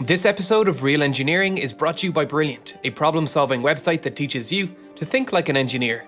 This episode of Real Engineering is brought to you by Brilliant, a problem-solving website that teaches you to think like an engineer.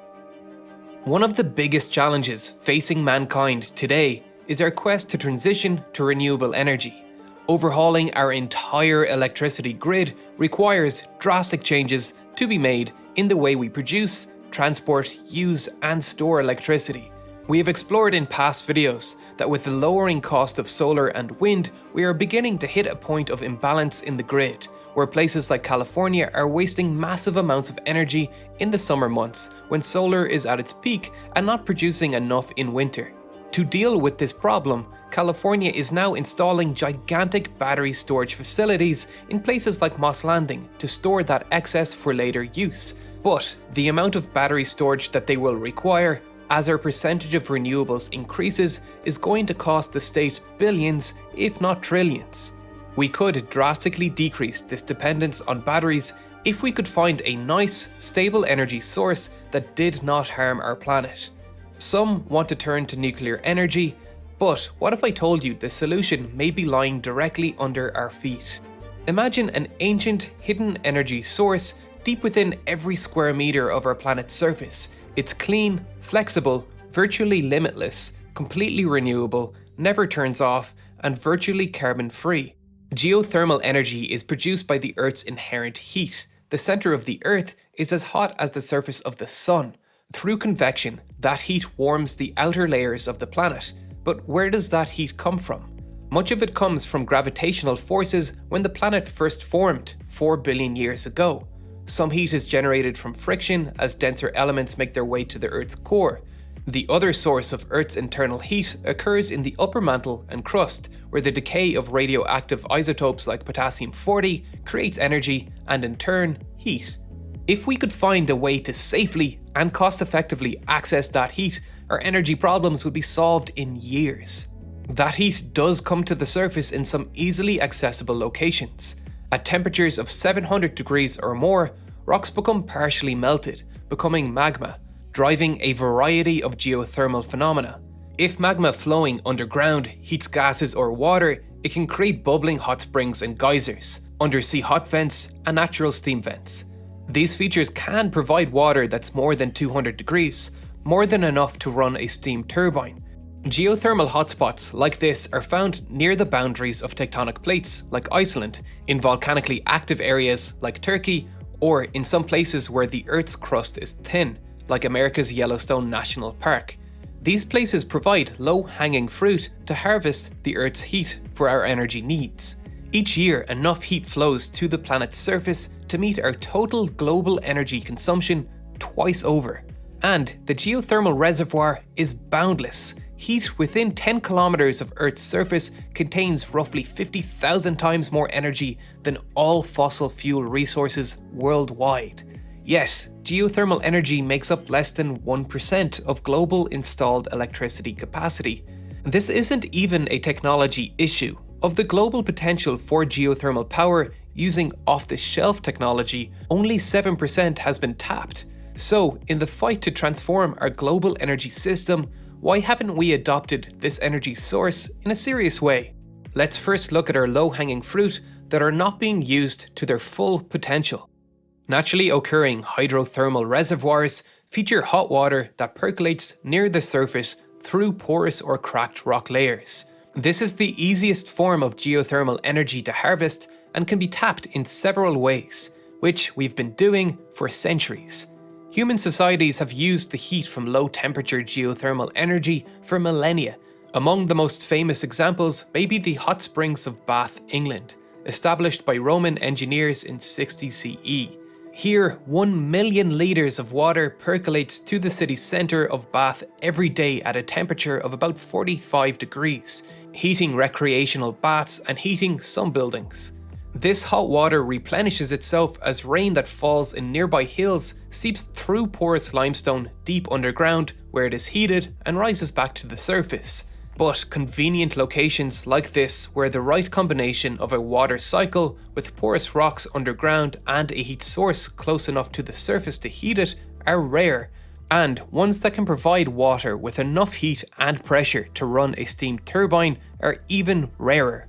One of the biggest challenges facing mankind today is our quest to transition to renewable energy. Overhauling our entire electricity grid requires drastic changes to be made in the way we produce, transport, use, and store electricity. We have explored in past videos that with the lowering cost of solar and wind, we are beginning to hit a point of imbalance in the grid, where places like California are wasting massive amounts of energy in the summer months when solar is at its peak and not producing enough in winter. To deal with this problem, California is now installing gigantic battery storage facilities in places like Moss Landing to store that excess for later use. But the amount of battery storage that they will require as our percentage of renewables increases is going to cost the state billions, if not trillions. We could drastically decrease this dependence on batteries if we could find a nice, stable energy source that did not harm our planet. Some want to turn to nuclear energy, but what if I told you the solution may be lying directly under our feet? Imagine an ancient, hidden energy source deep within every square meter of our planet's surface. It's clean, flexible, virtually limitless, completely renewable, never turns off, and virtually carbon-free. Geothermal energy is produced by the Earth's inherent heat. The center of the Earth is as hot as the surface of the sun. Through convection, that heat warms the outer layers of the planet. But where does that heat come from? Much of it comes from gravitational forces when the planet first formed 4 billion years ago. Some heat is generated from friction as denser elements make their way to the Earth's core. The other source of Earth's internal heat occurs in the upper mantle and crust, where the decay of radioactive isotopes like potassium-40 creates energy and in turn, heat. If we could find a way to safely and cost-effectively access that heat, our energy problems would be solved in years. That heat does come to the surface in some easily accessible locations. At temperatures of 700 degrees or more, rocks become partially melted, becoming magma, driving a variety of geothermal phenomena. If magma flowing underground heats gases or water, it can create bubbling hot springs and geysers, undersea hot vents, and natural steam vents. These features can provide water that's more than 200 degrees, more than enough to run a steam turbine. Geothermal hotspots like this are found near the boundaries of tectonic plates like Iceland, in volcanically active areas like Turkey, or in some places where the Earth's crust is thin, like America's Yellowstone National Park. These places provide low-hanging fruit to harvest the Earth's heat for our energy needs. Each year, enough heat flows to the planet's surface to meet our total global energy consumption twice over. And the geothermal reservoir is boundless. Heat within 10 kilometers of Earth's surface contains roughly 50,000 times more energy than all fossil fuel resources worldwide. Yet, geothermal energy makes up less than 1% of global installed electricity capacity. This isn't even a technology issue. Of the global potential for geothermal power using off-the-shelf technology, only 7% has been tapped. So, in the fight to transform our global energy system, why haven't we adopted this energy source in a serious way? Let's first look at our low-hanging fruit that are not being used to their full potential. Naturally occurring hydrothermal reservoirs feature hot water that percolates near the surface through porous or cracked rock layers. This is the easiest form of geothermal energy to harvest and can be tapped in several ways, which we've been doing for centuries. Human societies have used the heat from low-temperature geothermal energy for millennia. Among the most famous examples may be the hot springs of Bath, England, established by Roman engineers in 60 CE. Here, 1 million litres of water percolates to the city centre of Bath every day at a temperature of about 45 degrees, heating recreational baths and heating some buildings. This hot water replenishes itself as rain that falls in nearby hills seeps through porous limestone deep underground where it is heated and rises back to the surface. But convenient locations like this, where the right combination of a water cycle with porous rocks underground and a heat source close enough to the surface to heat it, are rare, and ones that can provide water with enough heat and pressure to run a steam turbine are even rarer.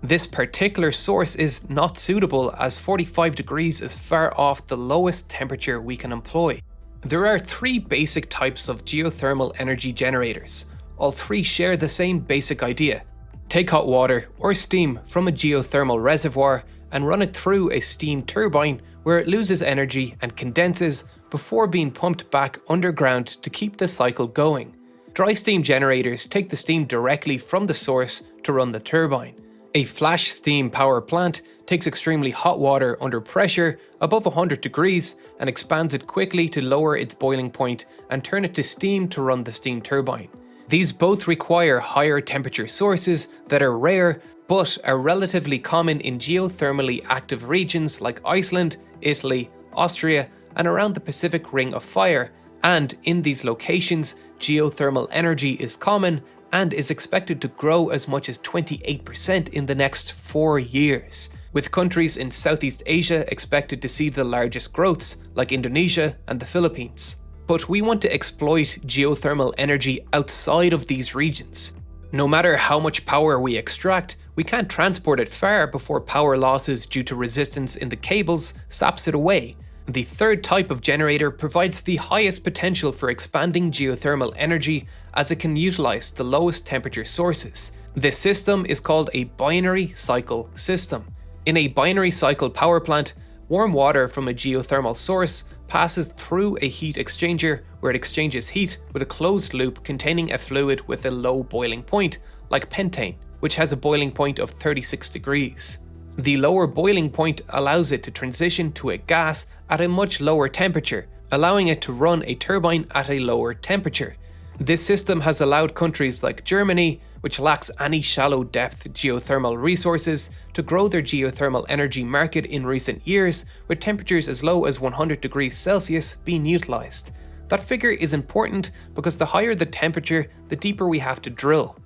This particular source is not suitable as 45 degrees is far off the lowest temperature we can employ. There are 3 basic types of geothermal energy generators. All 3 share the same basic idea. Take hot water or steam from a geothermal reservoir and run it through a steam turbine where it loses energy and condenses before being pumped back underground to keep the cycle going. Dry steam generators take the steam directly from the source to run the turbine. A flash steam power plant takes extremely hot water under pressure above 100 degrees and expands it quickly to lower its boiling point and turn it to steam to run the steam turbine. These both require higher temperature sources that are rare but are relatively common in geothermally active regions like Iceland, Italy, Austria, and around the Pacific Ring of Fire, and in these locations, geothermal energy is common and is expected to grow as much as 28% in the next 4 years, with countries in Southeast Asia expected to see the largest growths, like Indonesia and the Philippines. But we want to exploit geothermal energy outside of these regions. No matter how much power we extract, we can't transport it far before power losses due to resistance in the cables saps it away. The third type of generator provides the highest potential for expanding geothermal energy as it can utilize the lowest temperature sources. This system is called a binary cycle system. In a binary cycle power plant, warm water from a geothermal source passes through a heat exchanger where it exchanges heat with a closed loop containing a fluid with a low boiling point, like pentane, which has a boiling point of 36 degrees. The lower boiling point allows it to transition to a gas at a much lower temperature, allowing it to run a turbine at a lower temperature. This system has allowed countries like Germany, which lacks any shallow depth geothermal resources, to grow their geothermal energy market in recent years, with temperatures as low as 100 degrees Celsius being utilized. That figure is important because the higher the temperature, the deeper we have to drill.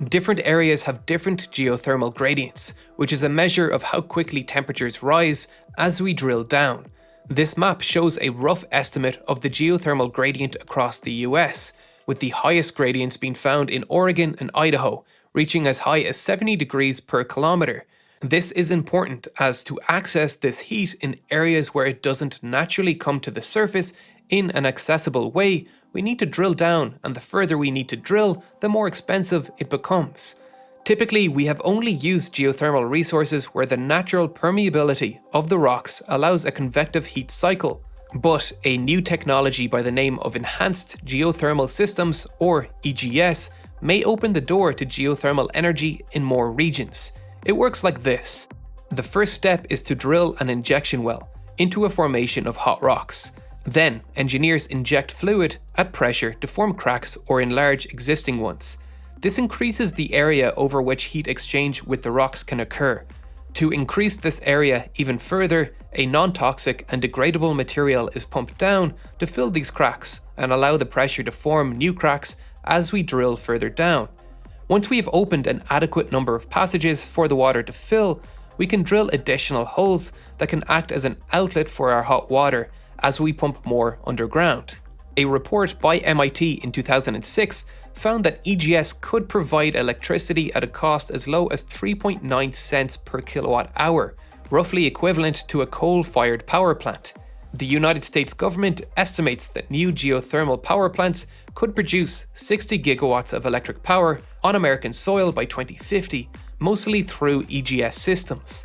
Different areas have different geothermal gradients, which is a measure of how quickly temperatures rise as we drill down. This map shows a rough estimate of the geothermal gradient across the US, with the highest gradients being found in Oregon and Idaho, reaching as high as 70 degrees per kilometer. This is important as to access this heat in areas where it doesn't naturally come to the surface in an accessible way, we need to drill down, and the further we need to drill, the more expensive it becomes. Typically, we have only used geothermal resources where the natural permeability of the rocks allows a convective heat cycle. But a new technology by the name of Enhanced Geothermal Systems, or EGS, may open the door to geothermal energy in more regions. It works like this. The first step is to drill an injection well into a formation of hot rocks. Then, engineers inject fluid at pressure to form cracks or enlarge existing ones. This increases the area over which heat exchange with the rocks can occur. To increase this area even further, a non-toxic and degradable material is pumped down to fill these cracks and allow the pressure to form new cracks as we drill further down. Once we have opened an adequate number of passages for the water to fill, we can drill additional holes that can act as an outlet for our hot water as we pump more underground. A report by MIT in 2006 found that EGS could provide electricity at a cost as low as 3.9 cents per kilowatt hour, roughly equivalent to a coal-fired power plant. The United States government estimates that new geothermal power plants could produce 60 gigawatts of electric power on American soil by 2050, mostly through EGS systems.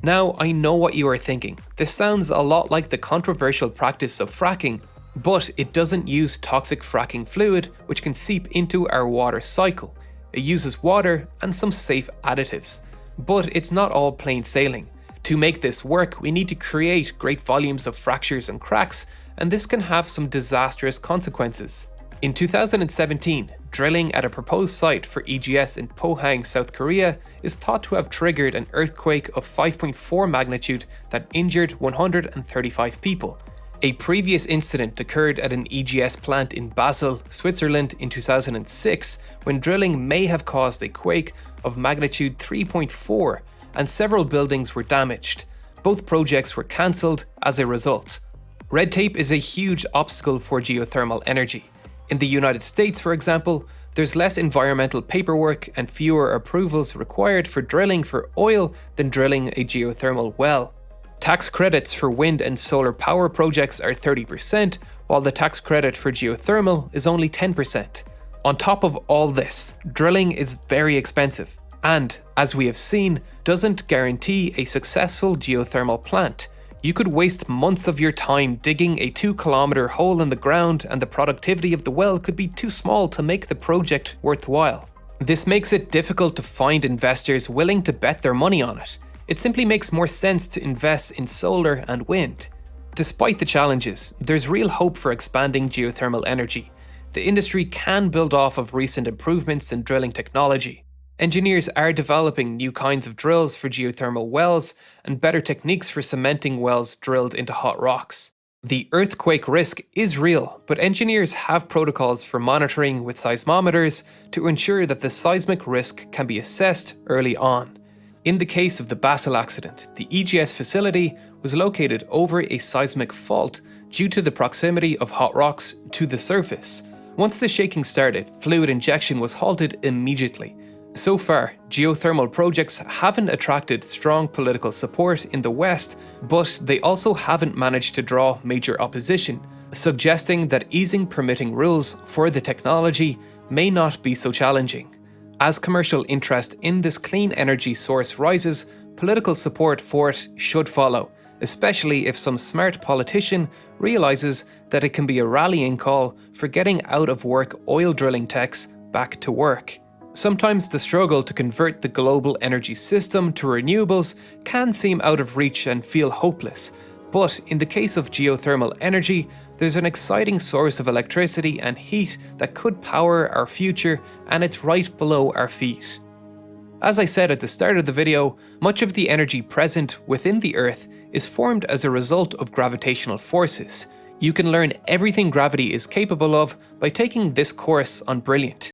Now, I know what you are thinking. This sounds a lot like the controversial practice of fracking, but it doesn't use toxic fracking fluid, which can seep into our water cycle. It uses water and some safe additives. But it's not all plain sailing. To make this work, we need to create great volumes of fractures and cracks, and this can have some disastrous consequences. In 2017, drilling at a proposed site for EGS in Pohang, South Korea is thought to have triggered an earthquake of 5.4 magnitude that injured 135 people. A previous incident occurred at an EGS plant in Basel, Switzerland in 2006, when drilling may have caused a quake of magnitude 3.4 and several buildings were damaged. Both projects were cancelled as a result. Red tape is a huge obstacle for geothermal energy. In the United States, for example, there's less environmental paperwork and fewer approvals required for drilling for oil than drilling a geothermal well. Tax credits for wind and solar power projects are 30%, while the tax credit for geothermal is only 10%. On top of all this, drilling is very expensive, and, as we have seen, doesn't guarantee a successful geothermal plant. You could waste months of your time digging a 2-kilometer hole in the ground, and the productivity of the well could be too small to make the project worthwhile. This makes it difficult to find investors willing to bet their money on it. It simply makes more sense to invest in solar and wind. Despite the challenges, there's real hope for expanding geothermal energy. The industry can build off of recent improvements in drilling technology. Engineers are developing new kinds of drills for geothermal wells and better techniques for cementing wells drilled into hot rocks. The earthquake risk is real, but engineers have protocols for monitoring with seismometers to ensure that the seismic risk can be assessed early on. In the case of the Basel accident, the EGS facility was located over a seismic fault due to the proximity of hot rocks to the surface. Once the shaking started, fluid injection was halted immediately. So far, geothermal projects haven't attracted strong political support in the West, but they also haven't managed to draw major opposition, suggesting that easing permitting rules for the technology may not be so challenging. As commercial interest in this clean energy source rises, political support for it should follow, especially if some smart politician realizes that it can be a rallying call for getting out of work oil drilling techs back to work. Sometimes the struggle to convert the global energy system to renewables can seem out of reach and feel hopeless, but in the case of geothermal energy, there's an exciting source of electricity and heat that could power our future, and it's right below our feet. As I said at the start of the video, much of the energy present within the Earth is formed as a result of gravitational forces. You can learn everything gravity is capable of by taking this course on Brilliant.